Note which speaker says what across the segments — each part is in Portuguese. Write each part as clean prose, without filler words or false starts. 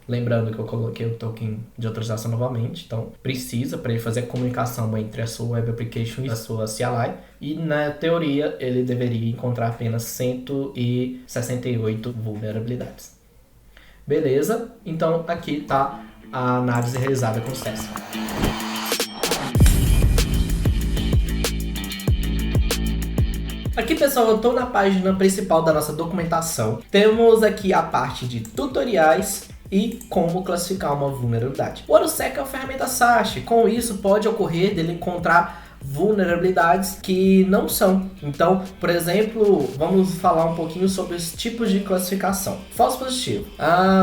Speaker 1: Lembrando que eu coloquei o token de autorização novamente, então precisa para ele fazer a comunicação entre a sua Web Application e a sua CLI. E na teoria ele deveria encontrar apenas 168 vulnerabilidades. Beleza? Então aqui está a análise realizada com sucesso. Aqui, pessoal, eu estou na página principal da nossa documentação. Temos aqui a parte de tutoriais e como classificar uma vulnerabilidade. O OruSec é uma ferramenta SAST. Com isso, pode ocorrer dele encontrar vulnerabilidades que não são. Então, por exemplo, vamos falar um pouquinho sobre os tipos de classificação. Falso positivo.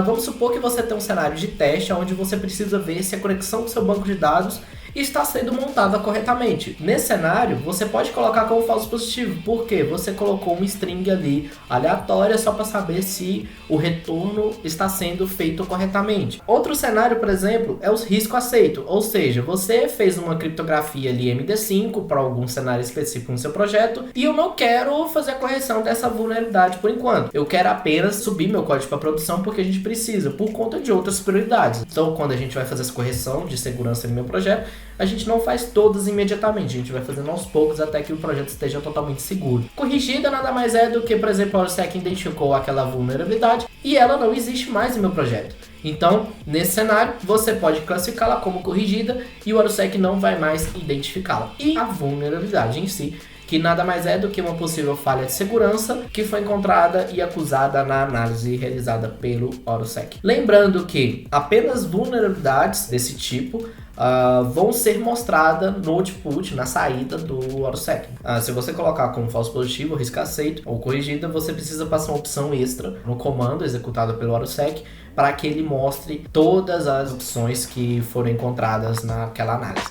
Speaker 1: Vamos supor que você tem um cenário de teste onde você precisa ver se a conexão do seu banco de dados está sendo montada corretamente. Nesse cenário, você pode colocar como falso positivo, porque você colocou uma string ali aleatória só para saber se o retorno está sendo feito corretamente. Outro cenário, por exemplo, é os risco aceito, ou seja, você fez uma criptografia ali MD5 para algum cenário específico no seu projeto e eu não quero fazer a correção dessa vulnerabilidade por enquanto. Eu quero apenas subir meu código para produção porque a gente precisa, por conta de outras prioridades. Então, quando a gente vai fazer essa correção de segurança no meu projeto, a gente não faz todas imediatamente, a gente vai fazendo aos poucos até que o projeto esteja totalmente seguro. Corrigida nada mais é do que, por exemplo, a OruSec identificou aquela vulnerabilidade e ela não existe mais no meu projeto. Então, nesse cenário, você pode classificá-la como corrigida e o OruSec não vai mais identificá-la. E a vulnerabilidade em si, que nada mais é do que uma possível falha de segurança que foi encontrada e acusada na análise realizada pelo OruSec. Lembrando que apenas vulnerabilidades desse tipo vão ser mostradas no output, na saída do OruSec. Se você colocar como falso positivo, risco aceito ou corrigida, você precisa passar uma opção extra no comando executado pelo OruSec para que ele mostre todas as opções que foram encontradas naquela análise.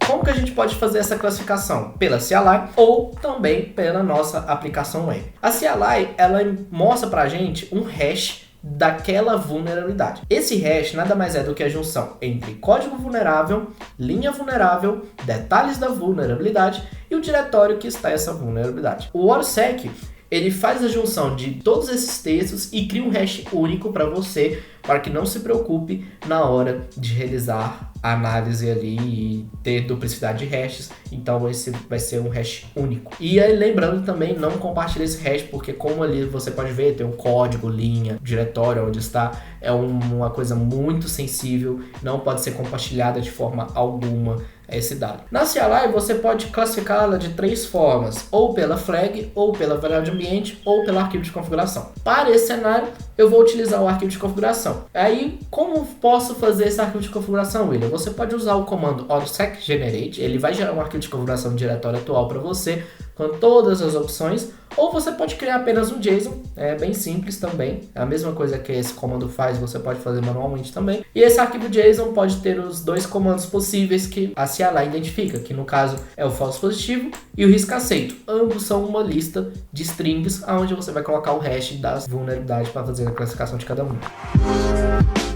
Speaker 1: Como que a gente pode fazer essa classificação? Pela CLI ou também pela nossa aplicação web. A CLI, ela mostra pra gente um hash daquela vulnerabilidade. Esse hash nada mais é do que a junção entre código vulnerável, linha vulnerável, detalhes da vulnerabilidade e o diretório que está essa vulnerabilidade. O OruSec, ele faz a junção de todos esses textos e cria um hash único para você, para que não se preocupe na hora de realizar a análise ali e ter duplicidade de hashes. Então esse vai ser um hash único. E aí, lembrando também, não compartilhe esse hash, porque como ali você pode ver, tem um código, linha, diretório onde está, é uma coisa muito sensível, não pode ser compartilhada de forma alguma esse dado. Na CLI você pode classificá-la de 3 formas, ou pela flag, ou pela variável de ambiente, ou pelo arquivo de configuração. Para esse cenário, eu vou utilizar o arquivo de configuração. Aí, como posso fazer esse arquivo de configuração, William? Você pode usar o comando OruSec generate, ele vai gerar um arquivo de configuração do diretório atual para você, com todas as opções, ou você pode criar apenas um JSON, é bem simples também, é a mesma coisa que esse comando faz, você pode fazer manualmente também. E esse arquivo JSON pode ter os 2 comandos possíveis que a CLI identifica, que no caso é o falso positivo e o risco aceito. Ambos são uma lista de strings onde você vai colocar o hash das vulnerabilidades para fazer a classificação de cada um.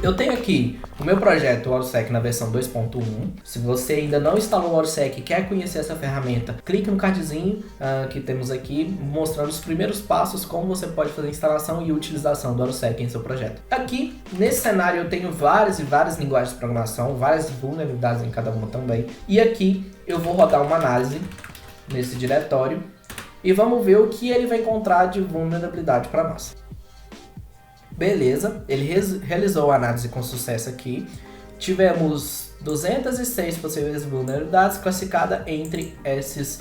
Speaker 1: Eu tenho aqui o meu projeto OruSec na versão 2.1. Se você ainda não instalou o OruSec e quer conhecer essa ferramenta, clique no cardzinho que temos aqui, mostrando os primeiros passos, como você pode fazer a instalação e utilização do OruSec em seu projeto. Aqui, nesse cenário, eu tenho várias e várias linguagens de programação, várias vulnerabilidades em cada uma também. E aqui eu vou rodar uma análise nesse diretório e vamos ver o que ele vai encontrar de vulnerabilidade para nós. Beleza, ele realizou a análise com sucesso aqui. Tivemos 206 possíveis vulnerabilidades classificadas entre esses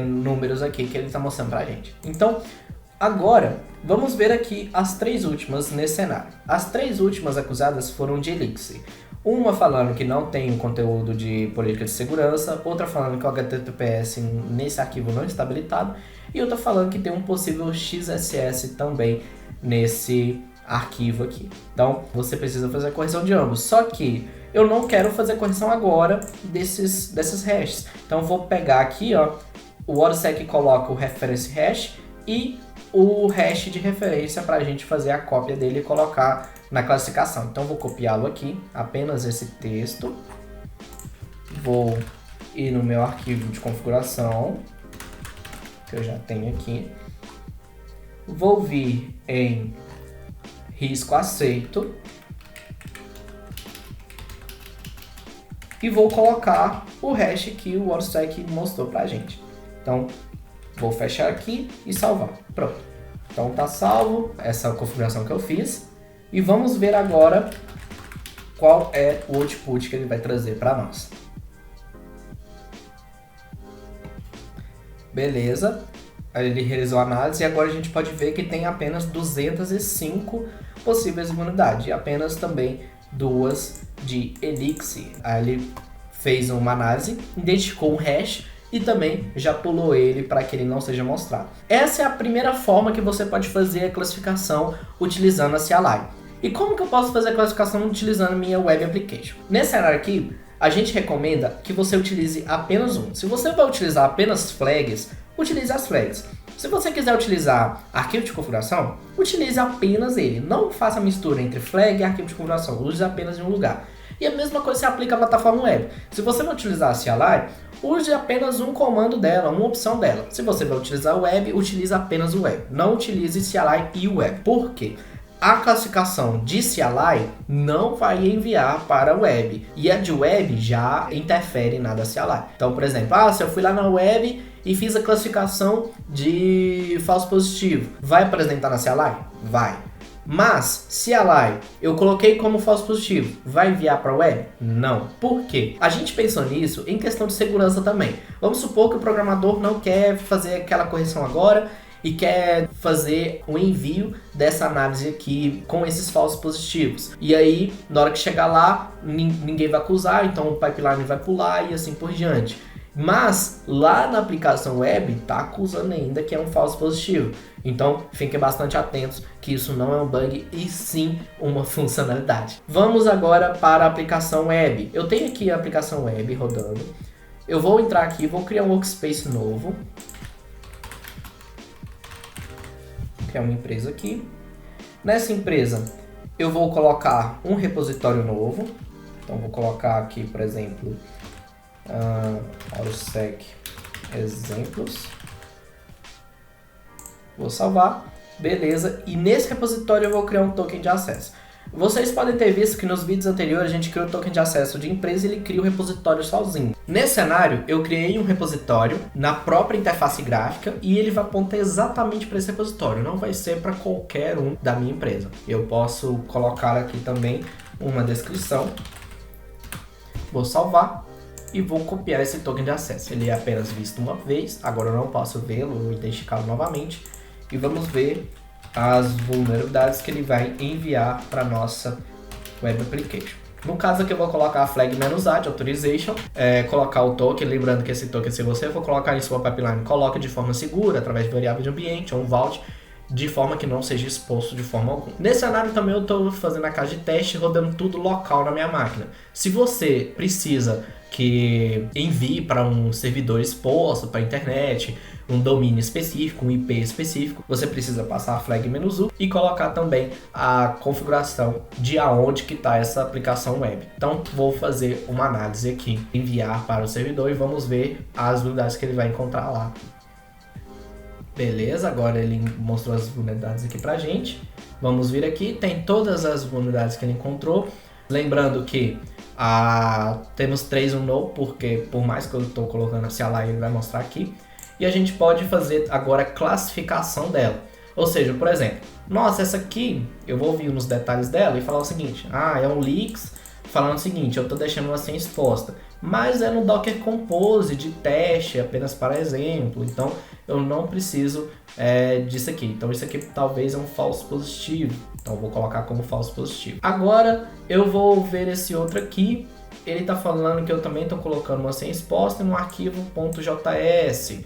Speaker 1: números aqui que ele está mostrando pra gente. Então, agora, vamos ver aqui as 3 últimas nesse cenário. As 3 últimas acusadas foram de Elixir. Uma falando que não tem conteúdo de política de segurança, outra falando que o HTTPS nesse arquivo não está habilitado, e outra falando que tem um possível XSS também nesse arquivo aqui. Então, você precisa fazer a correção de ambos. Só que eu não quero fazer a correção agora dessas hashes. Então, vou pegar aqui, ó, o OruSec coloca o reference hash e o hash de referência para a gente fazer a cópia dele e colocar na classificação. Então, vou copiá-lo aqui, apenas esse texto. Vou ir no meu arquivo de configuração, que eu já tenho aqui. Vou vir em risco aceito. E vou colocar o hash que o WordStack mostrou pra gente. Então, vou fechar aqui e salvar. Pronto. Então tá salvo essa configuração que eu fiz. E vamos ver agora qual é o output que ele vai trazer para nós. Beleza. Ele realizou a análise e agora a gente pode ver que tem apenas 205 possíveis vulnerabilidades. E apenas também 2 de Elixir. Aí ele fez uma análise, identificou um hash e também já pulou ele para que ele não seja mostrado. Essa é a primeira forma que você pode fazer a classificação utilizando a CLI. E como que eu posso fazer a classificação utilizando a minha Web Application? Nesse cenário aqui, a gente recomenda que você utilize apenas um. Se você vai utilizar apenas flags, utilize as flags. Se você quiser utilizar arquivo de configuração, utilize apenas ele. Não faça mistura entre flag e arquivo de configuração. Use apenas em um lugar. E a mesma coisa se aplica à plataforma web. Se você vai utilizar a CLI, use apenas um comando dela, uma opção dela. Se você vai utilizar o web, utilize apenas o web. Não utilize CLI e o web. Por quê? A classificação de CLI não vai enviar para a web. E a de web já interfere na da CLI. Então, por exemplo, se eu fui lá na web e fiz a classificação de falso positivo, vai apresentar na CLI? Vai. Mas, CLI, eu coloquei como falso positivo, vai enviar para a web? Não. Por quê? A gente pensou nisso em questão de segurança também. Vamos supor que o programador não quer fazer aquela correção agora e quer fazer o envio dessa análise aqui com esses falsos positivos. E aí, na hora que chegar lá, ninguém vai acusar, então o pipeline vai pular e assim por diante. Mas lá na aplicação web está acusando ainda que é um falso positivo. Então fiquem bastante atentos que isso não é um bug e sim uma funcionalidade. Vamos agora para a aplicação web. Eu tenho aqui a aplicação web rodando. Eu vou entrar aqui, vou criar um workspace novo. Vou criar uma empresa aqui. Nessa empresa eu vou colocar um repositório novo. Então vou colocar aqui, por exemplo, WordStack exemplos. Vou salvar, beleza, e nesse repositório eu vou criar um token de acesso. Vocês podem ter visto que nos vídeos anteriores a gente criou o token de acesso de empresa e ele cria o repositório sozinho. Nesse cenário eu criei um repositório na própria interface gráfica e ele vai apontar exatamente para esse repositório, não vai ser para qualquer um da minha empresa. Eu posso colocar aqui também uma descrição, vou salvar e vou copiar esse token de acesso. Ele é apenas visto uma vez, agora eu não posso vê-lo, vou identificá-lo novamente. E vamos ver as vulnerabilidades que ele vai enviar para nossa Web Application. No caso aqui eu vou colocar a flag -a de authorization, colocar o token, lembrando que esse token, se você for colocar em sua pipeline, coloque de forma segura, através de variável de ambiente ou um vault, de forma que não seja exposto de forma alguma. Nesse cenário também eu estou fazendo a caixa de teste, rodando tudo local na minha máquina. Se você precisa que envie para um servidor exposto para a internet, um domínio específico, um IP específico, você precisa passar a flag -u e colocar também a configuração de aonde que está essa aplicação web. Então vou fazer uma análise aqui, enviar para o servidor e vamos ver as vulnerabilidades que ele vai encontrar lá. Beleza, agora ele mostrou as vulnerabilidades aqui pra gente. Vamos vir aqui, tem todas as vulnerabilidades que ele encontrou. Lembrando que temos 3 no, porque por mais que eu estou colocando a CLI, ele vai mostrar aqui. E a gente pode fazer agora a classificação dela. Ou seja, por exemplo, nossa, essa aqui, eu vou vir nos detalhes dela e falar o seguinte, é um leaks, falando o seguinte, eu estou deixando ela sem exposta, mas é no Docker Compose de teste, apenas para exemplo, então eu não preciso disso aqui. Então isso aqui talvez é um falso positivo, então eu vou colocar como falso positivo. Agora eu vou ver esse outro aqui, ele está falando que eu também estou colocando uma sem exposta no arquivo .js.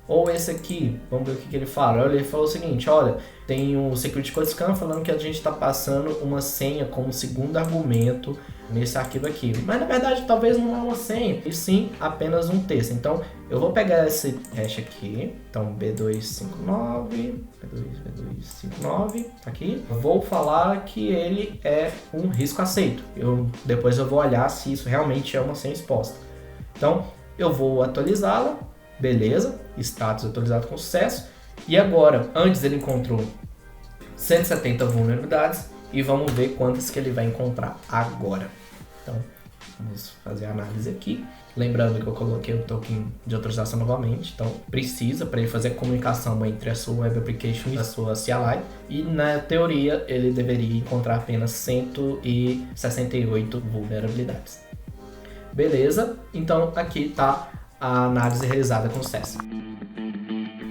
Speaker 1: Ou esse aqui, vamos ver o que ele fala. Ele falou o seguinte, olha, tem um security code scan falando que a gente está passando uma senha como segundo argumento nesse arquivo aqui. Mas na verdade talvez não é uma senha, e sim apenas um texto. Então eu vou pegar esse hash aqui, então B259, aqui. Eu vou falar que ele é um risco aceito. Depois eu vou olhar se isso realmente é uma senha exposta. Então eu vou atualizá-la. Beleza, status atualizado com sucesso. E agora, antes ele encontrou 170 vulnerabilidades, e vamos ver quantas que ele vai encontrar agora. Então, vamos fazer a análise aqui. Lembrando que eu coloquei o token de autorização novamente, então precisa para ele fazer a comunicação entre a sua Web Application e a sua CLI. E na teoria ele deveria encontrar apenas 168 vulnerabilidades. Beleza? Então aqui está a análise realizada com sucesso.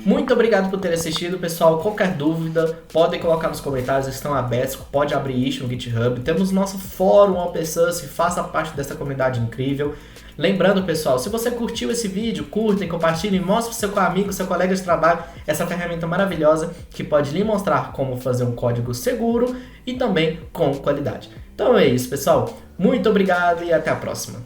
Speaker 1: Muito obrigado por ter assistido, pessoal. Qualquer dúvida, podem colocar nos comentários, estão abertos, pode abrir issue no GitHub. Temos nosso fórum Open Source, faça parte dessa comunidade incrível. Lembrando, pessoal, se você curtiu esse vídeo, curtem, compartilhem, mostre para o seu amigo, seu colega de trabalho, essa ferramenta maravilhosa que pode lhe mostrar como fazer um código seguro e também com qualidade. Então é isso, pessoal. Muito obrigado e até a próxima.